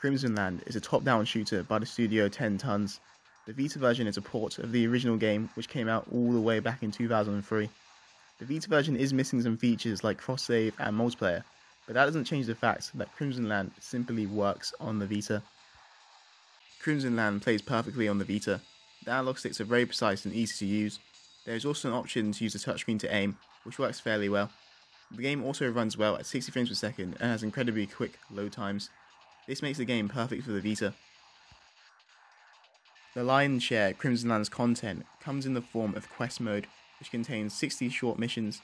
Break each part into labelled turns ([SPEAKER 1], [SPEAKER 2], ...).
[SPEAKER 1] Crimsonland is a top-down shooter by the studio 10 Tons. The Vita version is a port of the original game, which came out all the way back in 2003. The Vita version is missing some features like cross-save and multiplayer, but that doesn't change the fact that Crimsonland simply works on the Vita. Crimsonland plays perfectly on the Vita. The analog sticks are very precise and easy to use. There is also an option to use the touchscreen to aim, which works fairly well. The game also runs well at 60 frames per second and has incredibly quick load times. This makes the game perfect for the Vita. The lion's share of Crimsonland's content comes in the form of quest mode, which contains 60 short missions.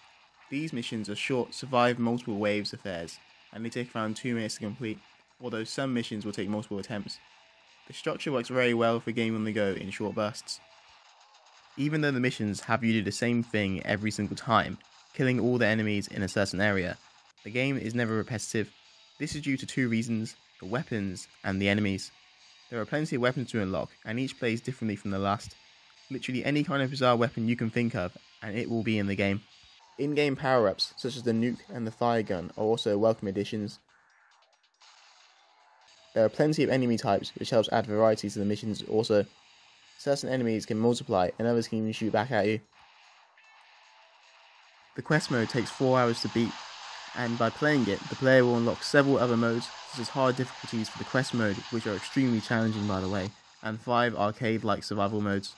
[SPEAKER 1] These missions are short, survive multiple waves affairs, and they take around 2 minutes to complete, although some missions will take multiple attempts. The structure works very well for a game on the go in short bursts. Even though the missions have you do the same thing every single time, killing all the enemies in a certain area, the game is never repetitive. This is due to 2 reasons: the weapons and the enemies. There are plenty of weapons to unlock, and each plays differently from the last. Literally any kind of bizarre weapon you can think of, and it will be in the game. In-game power-ups, such as the nuke and the fire gun, are also welcome additions. There are plenty of enemy types, which helps add variety to the missions also. Certain enemies can multiply, and others can even shoot back at you. The quest mode takes 4 hours to beat, and by playing it, the player will unlock several other modes, such as hard difficulties for the quest mode, which are extremely challenging by the way, and 5 arcade-like survival modes.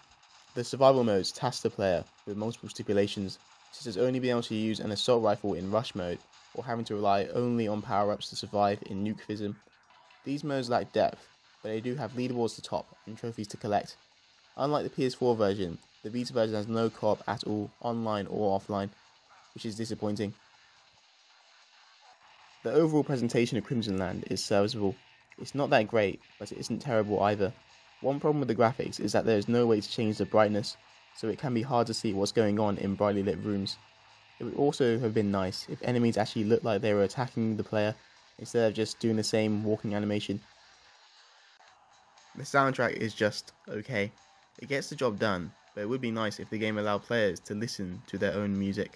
[SPEAKER 1] The survival modes task the player with multiple stipulations, such as only being able to use an assault rifle in rush mode, or having to rely only on power-ups to survive in nukeism. These modes lack depth, but they do have leaderboards to top and trophies to collect. Unlike the PS4 version, the Vita version has no co-op at all, online or offline, which is disappointing. The overall presentation of Crimsonland is serviceable. It's not that great, but it isn't terrible either. One problem with the graphics is that there is no way to change the brightness, so it can be hard to see what's going on in brightly lit rooms. It would also have been nice if enemies actually looked like they were attacking the player, instead of just doing the same walking animation. The soundtrack is just okay. It gets the job done, but it would be nice if the game allowed players to listen to their own music.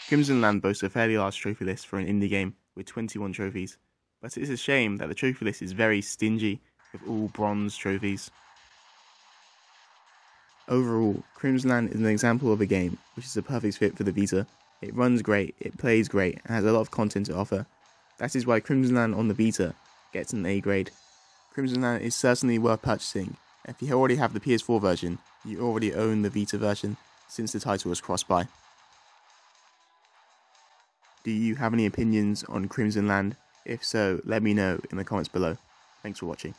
[SPEAKER 1] Crimsonland boasts a fairly large trophy list for an indie game, with 21 trophies, but it is a shame that the trophy list is very stingy, with all bronze trophies. Overall, Crimsonland is an example of a game which is a perfect fit for the Vita. It runs great, it plays great, and has a lot of content to offer. That is why Crimsonland on the Vita gets an A grade. Crimsonland is certainly worth purchasing, and if you already have the PS4 version, you already own the Vita version, since the title was cross-buy. Do you have any opinions on Crimsonland? If so, let me know in the comments below. Thanks for watching.